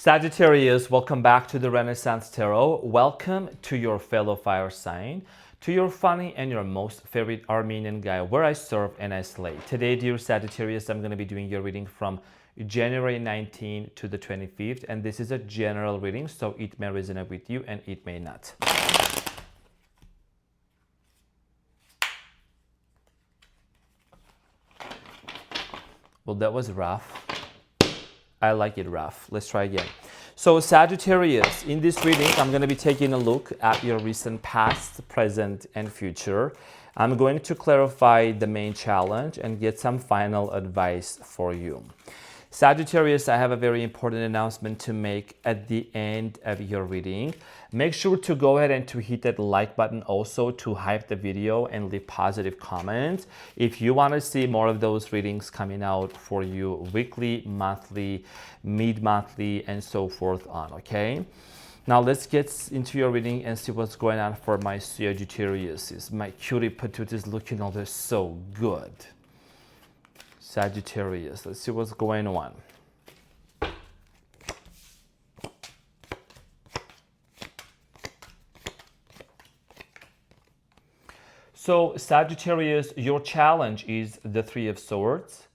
Sagittarius, welcome back to the Renaissance Tarot. Welcome to your fellow fire sign, to your funny and your most favorite Armenian guy, where I serve and I slay. Today, dear Sagittarius, I'm going to be doing your reading from January 19th to the 25th, and this is a general reading, so it may resonate with you and it may not. Well, that was rough. I like it rough. Let's try again. So Sagittarius, in this reading, I'm going to be taking a look at your recent past, present, and future. I'm going to clarify the main challenge and get some final advice for you. Sagittarius, I have a very important announcement to make at the end of your reading. Make sure to go ahead and to hit that like button also to hype the video and leave positive comments. If you want to see more of those readings coming out for you weekly, monthly, mid-monthly, and so forth on, okay? Now let's get into your reading and see what's going on for my Sagittarius. My cutie patootie is looking all this so good. Sagittarius, let's see what's going on. So Sagittarius, your challenge is the Three of Swords.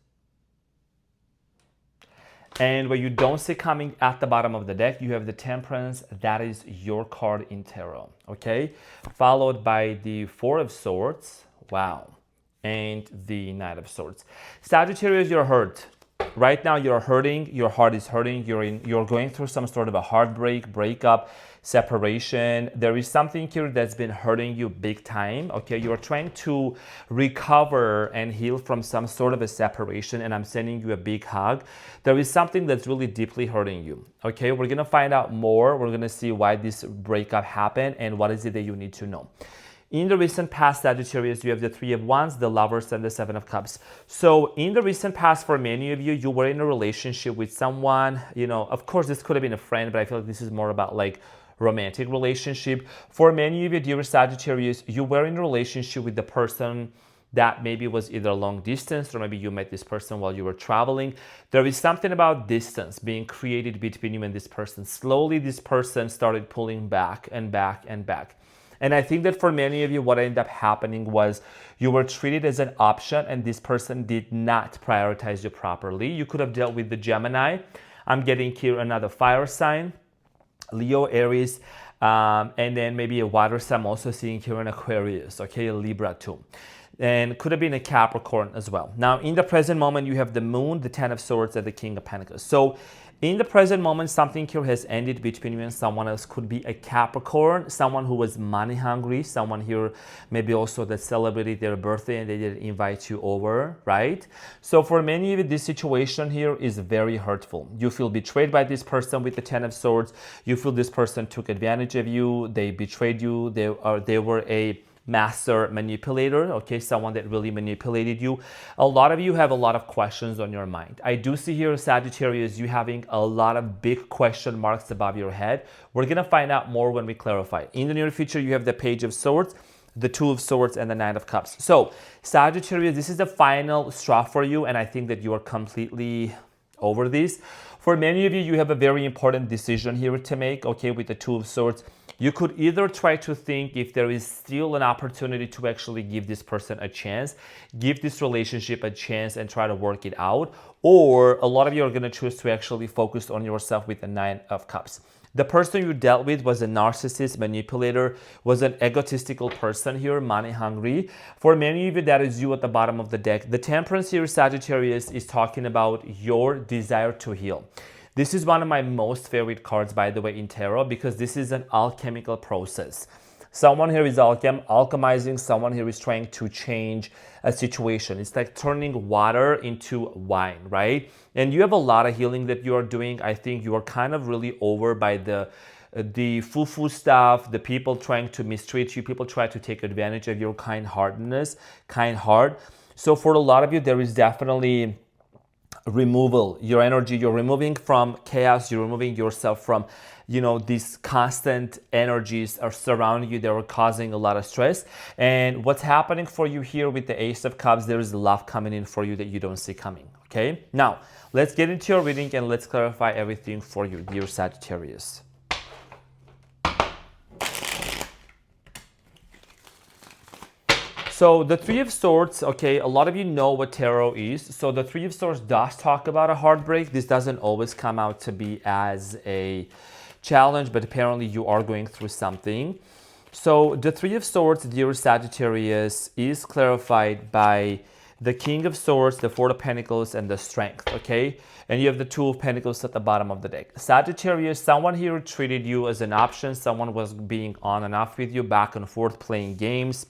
And where you don't see coming at the bottom of the deck, you have the Temperance. That is your card in tarot, okay? Followed by the Four of Swords. Wow. And the Knight of Swords. Sagittarius, you're hurt. Right now you're hurting, your heart is hurting, you're going through some sort of a heartbreak, breakup, separation. There is something here that's been hurting you big time, okay? You're trying to recover and heal from some sort of a separation, and I'm sending you a big hug. There is something that's really deeply hurting you, okay? We're gonna find out more. We're gonna see why this breakup happened and what is it that you need to know. In the recent past, Sagittarius, you have the Three of Wands, the Lovers, and the Seven of Cups. So in the recent past, for many of you, you were in a relationship with someone, you know, of course, this could have been a friend, but I feel like this is more about like romantic relationship. For many of you, dear Sagittarius, you were in a relationship with the person that maybe was either long distance, or maybe you met this person while you were traveling. There is something about distance being created between you and this person. Slowly, this person started pulling back and back and back. And I think that for many of you, what ended up happening was you were treated as an option and this person did not prioritize you properly. You could have dealt with the Gemini. I'm getting here another fire sign, Leo, Aries, and then maybe a water sign. I'm also seeing here an Aquarius, okay, a Libra too. And could have been a Capricorn as well. Now, in the present moment, you have the Moon, the Ten of Swords, and the King of Pentacles. So in the present moment, something here has ended between you and someone else. Could be a Capricorn, someone who was money hungry, someone here maybe also that celebrated their birthday and they didn't invite you over, right? So for many of you, this situation here is very hurtful. You feel betrayed by this person with the Ten of Swords. You feel this person took advantage of you. They betrayed you. They were a master manipulator, okay, someone that really manipulated you. A lot of you have a lot of questions on your mind. I do see here, Sagittarius, you having a lot of big question marks above your head. We're gonna find out more when we clarify. In the near future, you have the Page of Swords, the Two of Swords, and the Knight of Cups. So Sagittarius, this is the final straw for you, and I think that you are completely over this. For many of you, you have a very important decision here to make, okay, with the Two of Swords. You could either try to think if there is still an opportunity to actually give this person a chance, give this relationship a chance and try to work it out, or a lot of you are going to choose to actually focus on yourself with the Nine of Cups. The person you dealt with was a narcissist, manipulator, was an egotistical person here, money hungry. For many of you, that is you at the bottom of the deck. The Temperance here, Sagittarius, is talking about your desire to heal. This is one of my most favorite cards, by the way, in tarot, because this is an alchemical process. Someone here is alchemizing, someone here is trying to change a situation. It's like turning water into wine, right? And you have a lot of healing that you are doing. I think you are kind of really over by the foo-foo stuff, the people trying to mistreat you, people try to take advantage of your kind-heartedness, kind heart. So for a lot of you, there is definitely removal, your energy, you're removing from chaos, you're removing yourself from, you know, these constant energies are surrounding you, they are causing a lot of stress. And what's happening for you here with the Ace of Cups, there is love coming in for you that you don't see coming, okay? Now, Let's get into your reading and let's clarify everything for you, dear Sagittarius. So the Three of Swords, okay, a lot of you know what tarot is. So the Three of Swords does talk about a heartbreak. This doesn't always come out to be as a challenge, but apparently you are going through something. So the Three of Swords, dear Sagittarius, is clarified by the King of Swords, the Four of Pentacles, and the Strength, okay? And you have the Two of Pentacles at the bottom of the deck. Sagittarius, someone here treated you as an option. Someone was being on and off with you, back and forth, playing games,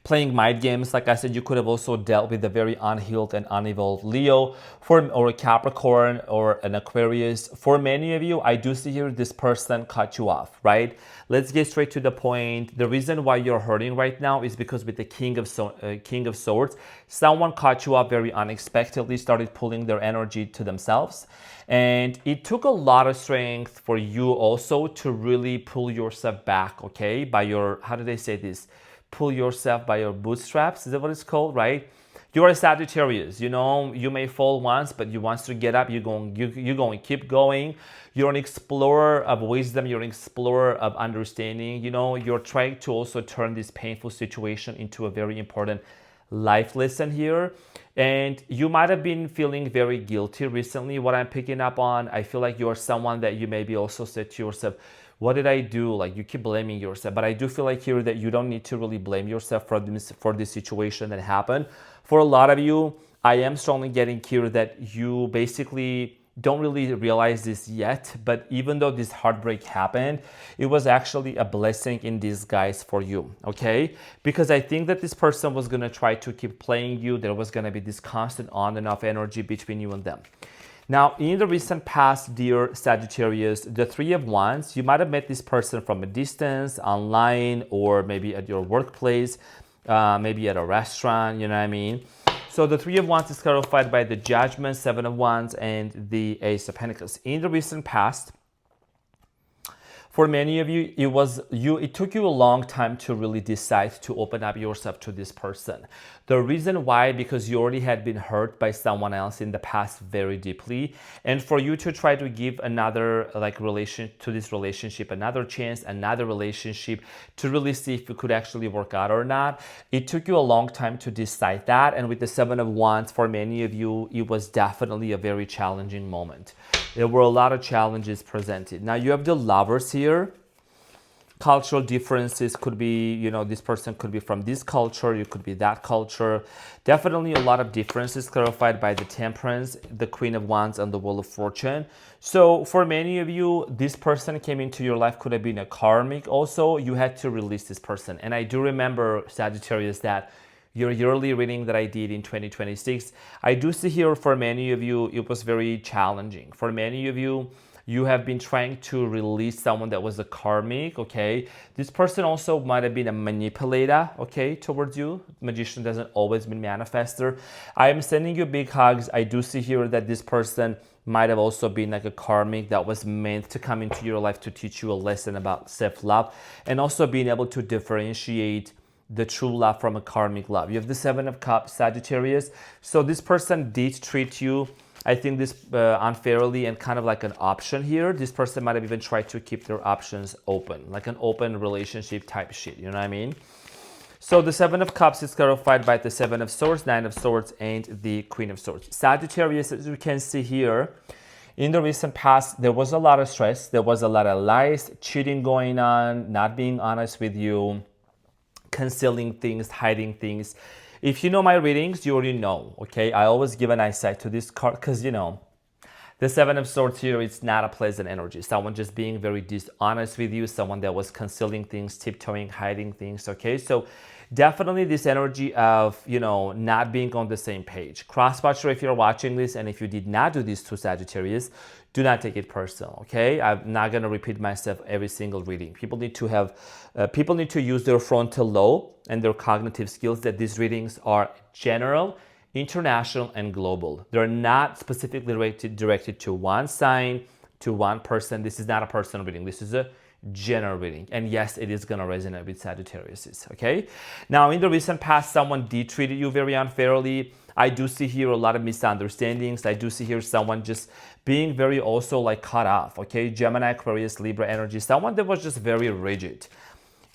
playing mind games. Like I said, you could have also dealt with a very unhealed and unevolved Leo or a Capricorn or an Aquarius. For many of you, I do see here this person cut you off, right? Let's get straight to the point. The reason why you're hurting right now is because with the King of Swords, someone cut you off very unexpectedly, started pulling their energy to themselves. And it took a lot of strength for you also to really pull yourself back, okay? By your, how do they say this? Pull yourself by your bootstraps. Is that what it's called, right? You're a Sagittarius. You know, you may fall once, but you want to get up. You're going to keep going. You're an explorer of wisdom. You're an explorer of understanding. You know, you're trying to also turn this painful situation into a very important life lesson here. And you might have been feeling very guilty recently. What I'm picking up on, I feel like you're someone that you maybe also said to yourself, what did I do? Like, you keep blaming yourself. But I do feel like here that you don't need to really blame yourself for this situation that happened. For a lot of you, I am strongly getting here that you basically don't really realize this yet. But even though this heartbreak happened, it was actually a blessing in disguise for you, okay? Because I think that this person was going to try to keep playing you. There was going to be this constant on and off energy between you and them. Now, in the recent past, dear Sagittarius, the Three of Wands, you might have met this person from a distance, online, or maybe at your workplace, maybe at a restaurant, you know what I mean? So the Three of Wands is clarified by the Judgment, Seven of Wands, and the Ace of Pentacles. In the recent past, for many of you, it took you a long time to really decide to open up yourself to this person. The reason why, because you already had been hurt by someone else in the past very deeply. And for you to try to give another relationship, another chance, another relationship to really see if it could actually work out or not. It took you a long time to decide that. And with the Seven of Wands, for many of you, it was definitely a very challenging moment. There were a lot of challenges presented. Now you have the Lovers here. Cultural differences could be, you know, this person could be from this culture, you could be that culture. Definitely a lot of differences clarified by the Temperance, the Queen of Wands, and the Wheel of Fortune. So for many of you, this person came into your life, could have been a karmic also. You had to release this person. And I do remember, Sagittarius, that your yearly reading that I did in 2026, I do see here for many of you, it was very challenging. For many of you, you have been trying to release someone that was a karmic, okay? This person also might have been a manipulator, okay, towards you. Magician doesn't always mean manifester. I am sending you big hugs. I do see here that this person might have also been like a karmic that was meant to come into your life to teach you a lesson about self-love and also being able to differentiate the true love from a karmic love. You have the Seven of Cups, Sagittarius. So this person did treat you, I think, this unfairly and kind of like an option here. This person might have even tried to keep their options open, like an open relationship type shit, you know what I mean? So the Seven of Cups is clarified by the Seven of Swords, Nine of Swords, and the Queen of Swords. Sagittarius, as you can see here, in the recent past, there was a lot of stress. There was a lot of lies, cheating going on, not being honest with you, concealing things, hiding things. If you know my readings, you already know, okay? I always give an eyesight to this card because, you know, the Seven of Swords here, it's not a pleasant energy. Someone just being very dishonest with you, someone that was concealing things, tiptoeing, hiding things, okay? So definitely this energy of, you know, not being on the same page. Cross-watcher, if you're watching this, and if you did not do this to Sagittarius, do not take it personal, okay? I'm not gonna repeat myself every single reading. People need to use their frontal lobe and their cognitive skills, that these readings are general, international, and global. They're not specifically directed to one sign, to one person. This is not a personal reading. This is a general reading. And yes, it is going to resonate with Sagittarius, okay? Now, in the recent past, someone did treat you very unfairly. I do see here a lot of misunderstandings. I do see here someone just being very also like cut off, okay? Gemini, Aquarius, Libra energy, someone that was just very rigid.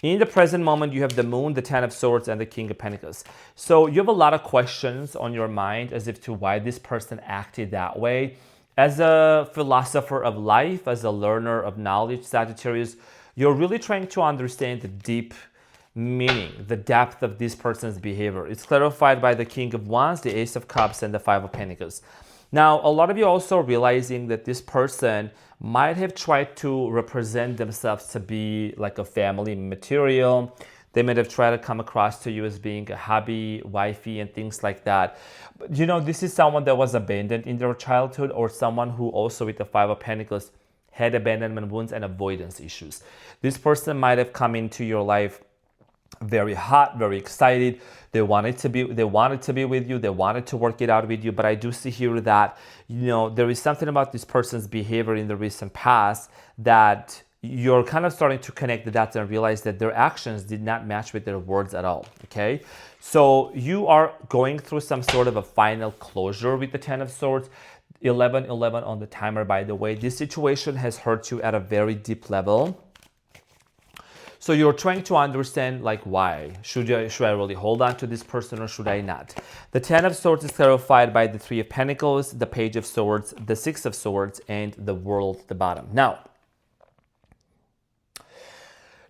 In the present moment, you have the Moon, the Ten of Swords, and the King of Pentacles. So you have a lot of questions on your mind as if to why this person acted that way. As a philosopher of life, as a learner of knowledge, Sagittarius, you're really trying to understand the deep meaning, the depth of this person's behavior. It's clarified by the King of Wands, the Ace of Cups, and the Five of Pentacles. Now, a lot of you also realizing that this person might have tried to represent themselves to be like a family material. They might have tried to come across to you as being a hubby, wifey, and things like that. But, you know, this is someone that was abandoned in their childhood, or someone who also with the Five of Pentacles had abandonment wounds and avoidance issues. This person might have come into your life very hot, very excited. They wanted to be with you. They wanted to work it out with you. But I do see here that, you know, there is something about this person's behavior in the recent past that you're kind of starting to connect the dots and realize that their actions did not match with their words at all, okay? So you are going through some sort of a final closure with the Ten of Swords. 11-11 on the timer, by the way. This situation has hurt you at a very deep level. So you're trying to understand, like, why? Should I really hold on to this person, or should I not? The Ten of Swords is clarified by the Three of Pentacles, the Page of Swords, the Six of Swords, and the World at the bottom. Now,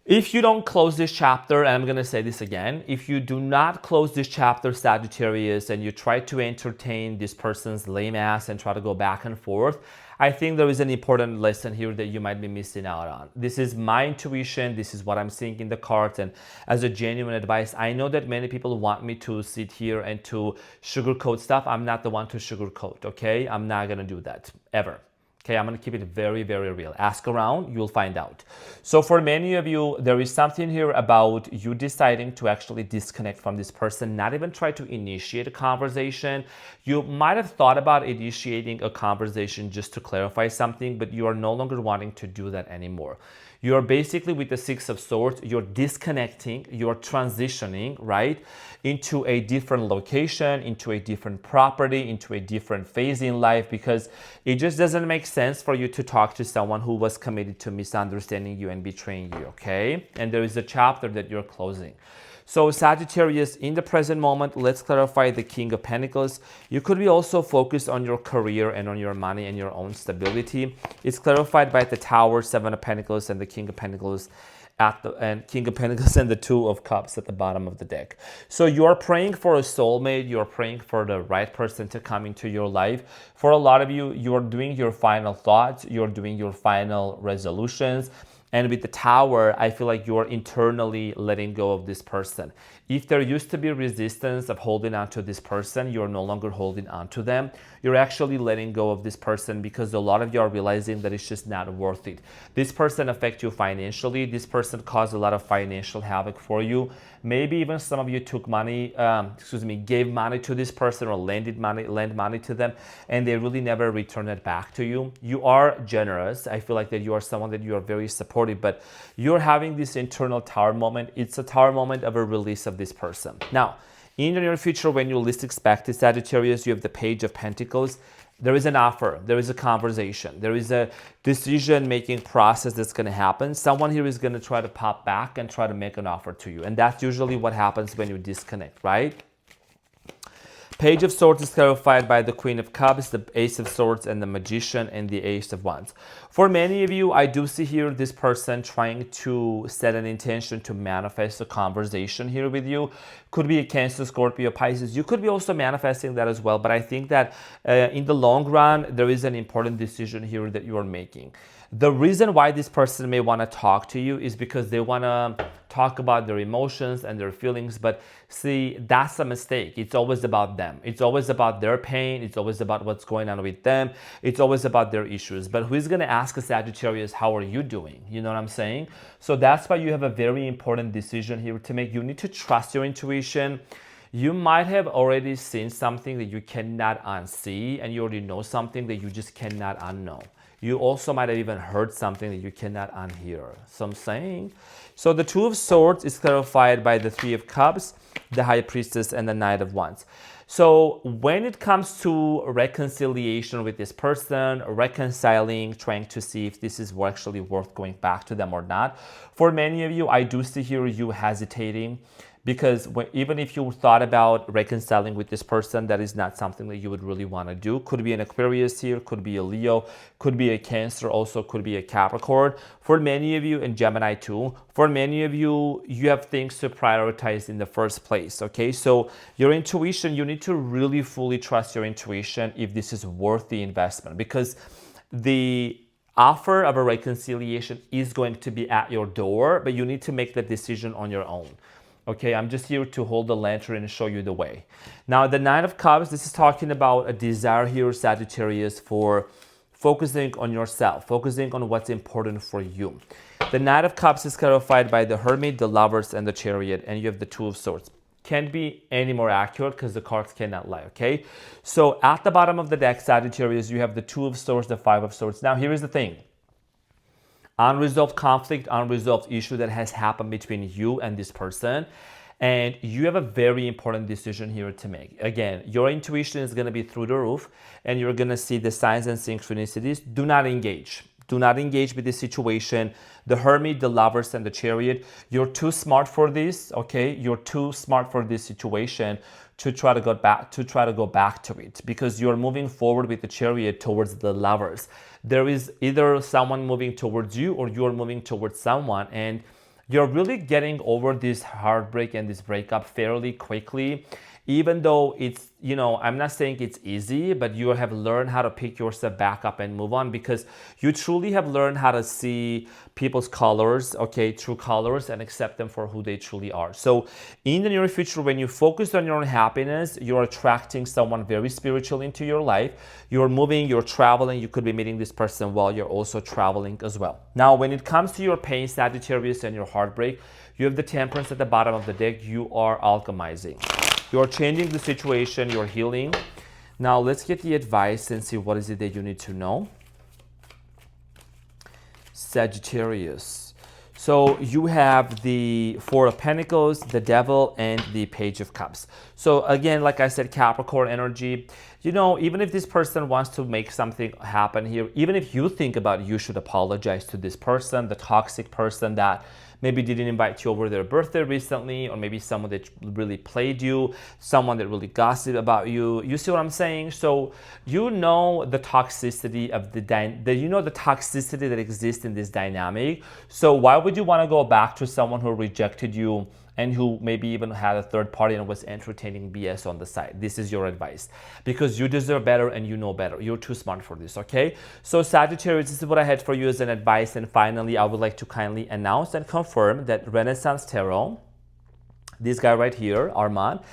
if you don't close this chapter, and I'm going to say this again, if you do not close this chapter, Sagittarius, and you try to entertain this person's lame ass and try to go back and forth, I think there is an important lesson here that you might be missing out on. This is my intuition. This is what I'm seeing in the cards. And as a genuine advice, I know that many people want me to sit here and to sugarcoat stuff. I'm not the one to sugarcoat, okay? I'm not going to do that, ever. Okay, I'm going to keep it very, very real. Ask around, you'll find out. So for many of you, there is something here about you deciding to actually disconnect from this person, not even try to initiate a conversation. You might have thought about initiating a conversation just to clarify something, but you are no longer wanting to do that anymore. You're basically, with the Six of Swords, you're disconnecting, you're transitioning, right, into a different location, into a different property, into a different phase in life, because it just doesn't make sense for you to talk to someone who was committed to misunderstanding you and betraying you, okay? And there is a chapter that you're closing. So Sagittarius, in the present moment, let's clarify the King of Pentacles. You could be also focused on your career and on your money and your own stability. It's clarified by the Tower, Seven of Pentacles, and the King of Pentacles and the Two of Cups at the bottom of the deck. So you're praying for a soulmate. You're praying for the right person to come into your life. For a lot of you, you're doing your final thoughts. You're doing your final resolutions. And with the Tower, I feel like you're internally letting go of this person. If there used to be resistance of holding on to this person, you're no longer holding on to them. You're actually letting go of this person because a lot of you are realizing that it's just not worth it. This person affects you financially. This person caused a lot of financial havoc for you. Maybe even some of you took money, gave money to this person or lent money to them, and they really never returned it back to you. You are generous. I feel like that you are someone that you are very supportive, but you're having this internal Tower moment. It's a Tower moment of a release of this person. Now, in the near future, when you least expect it, Sagittarius, you have the Page of Pentacles. There is an offer, there is a conversation, there is a decision-making process that's going to happen. Someone here is going to try to pop back and try to make an offer to you. And that's usually what happens when you disconnect, right? Page of Swords is clarified by the Queen of Cups, the Ace of Swords, and the Magician, and the Ace of Wands. For many of you, I do see here this person trying to set an intention to manifest a conversation here with you. Could be a Cancer, Scorpio, Pisces. You could be also manifesting that as well. But I think that in the long run, there is an important decision here that you are making. The reason why this person may want to talk to you is because they want to talk about their emotions and their feelings. But see, that's a mistake. It's always about them. It's always about their pain. It's always about what's going on with them. It's always about their issues. But who's going to ask a Sagittarius, how are you doing? You know what I'm saying? So that's why you have a very important decision here to make. You need to trust your intuition. You might have already seen something that you cannot unsee, and you already know something that you just cannot unknow. You also might have even heard something that you cannot unhear. So I'm saying. So the Two of Swords is clarified by the Three of Cups, the High Priestess, and the Knight of Wands. So when it comes to reconciliation with this person, reconciling, trying to see if this is actually worth going back to them or not, for many of you, I do see here you hesitating, because even if you thought about reconciling with this person, that is not something that you would really want to do. Could be an Aquarius here, could be a Leo, could be a Cancer, also could be a Capricorn. For many of you, and Gemini too, for many of you, you have things to prioritize in the first place, okay? So your intuition, you need to really fully trust your intuition if this is worth the investment, because the offer of a reconciliation is going to be at your door, but you need to make the decision on your own. Okay, I'm just here to hold the lantern and show you the way. Now, the Nine of Cups, this is talking about a desire here, Sagittarius, for focusing on yourself, focusing on what's important for you. The Knight of Cups is clarified by the Hermit, the Lovers, and the Chariot, and you have the Two of Swords. Can't be any more accurate because the cards cannot lie, okay? So at the bottom of the deck, Sagittarius, you have the Two of Swords, the Five of Swords. Now, here is the thing. Unresolved conflict, unresolved issue that has happened between you and this person. And you have a very important decision here to make. Again, your intuition is going to be through the roof, and you're going to see the signs and synchronicities. Do not engage. Do not engage with this situation. The Hermit, the Lovers, and the Chariot. You're too smart for this, okay? You're too smart for this situation to try to go back to it, because you're moving forward with the Chariot towards the Lovers. There is either someone moving towards you or you're moving towards someone, and you're really getting over this heartbreak and this breakup fairly quickly, even though it's, you know, I'm not saying it's easy, but you have learned how to pick yourself back up and move on, because you truly have learned how to see people's colors, okay, true colors, and accept them for who they truly are. So in the near future, when you focus on your own happiness, you're attracting someone very spiritual into your life. You're moving, you're traveling, you could be meeting this person while you're also traveling as well. Now, when it comes to your pain, Sagittarius, and your heartbreak, you have the Temperance at the bottom of the deck. You are alchemizing. You're changing the situation, you're healing. Now let's get the advice and see what is it that you need to know. Sagittarius. So you have the Four of Pentacles, the Devil, and the Page of Cups. So again, like I said, Capricorn energy. You know, even if this person wants to make something happen here, even if you think about it, you should apologize to this person, the toxic person that maybe didn't invite you over their birthday recently, or maybe someone that really played you, someone that really gossiped about you. You see what I'm saying? So you know the toxicity of the toxicity that exists in this dynamic. So why would you want to go back to someone who rejected you and who maybe even had a third party and was entertaining BS on the side? This is your advice, because you deserve better and you know better. You're too smart for this, okay? So Sagittarius, this is what I had for you as an advice. And finally, I would like to kindly announce and confirm that Renaissance Tarot, this guy right here, Arman,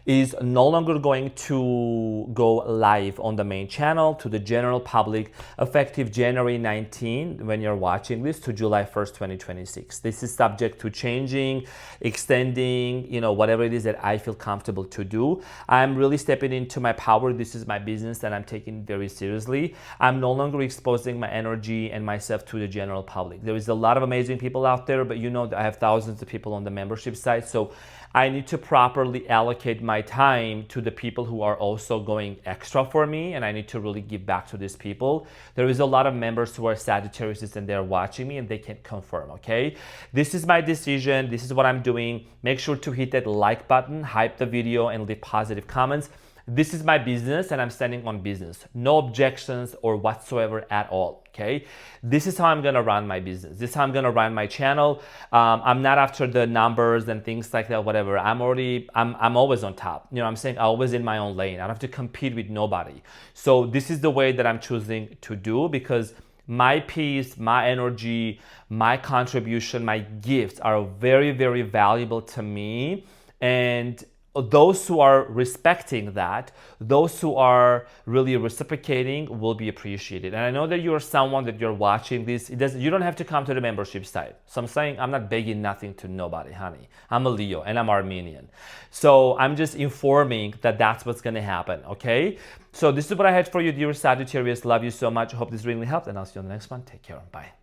is no longer going to go live on the main channel to the general public effective January 19, when you're watching this, to July 1st, 2026. This is subject to changing, extending, you know, whatever it is that I feel comfortable to do. I'm really stepping into my power. This is my business and I'm taking it very seriously. I'm no longer exposing my energy and myself to the general public. There is a lot of amazing people out there, but you know that I have thousands of people on the membership site. So I need to properly allocate my time to the people who are also going extra for me, and I need to really give back to these people. There is a lot of members who are Sagittarius and they're watching me and they can confirm, okay? This is my decision. This is what I'm doing. Make sure to hit that like button, hype the video, and leave positive comments. This is my business and I'm standing on business. No objections or whatsoever at all, okay? This is how I'm gonna run my business. This is how I'm gonna run my channel. I'm not after the numbers and things like that, whatever. I'm always on top. You know what I'm saying? I'm always in my own lane. I don't have to compete with nobody. So this is the way that I'm choosing to do, because my peace, my energy, my contribution, my gifts are very, very valuable to me. And those who are respecting that, those who are really reciprocating, will be appreciated. And I know that you're someone that you're watching this. You don't have to come to the membership site. So I'm saying I'm not begging nothing to nobody, honey. I'm a Leo and I'm Armenian. So I'm just informing that that's what's going to happen, okay? So this is what I had for you, dear Sagittarius. Love you so much. I hope this really helped, and I'll see you on the next one. Take care. Bye.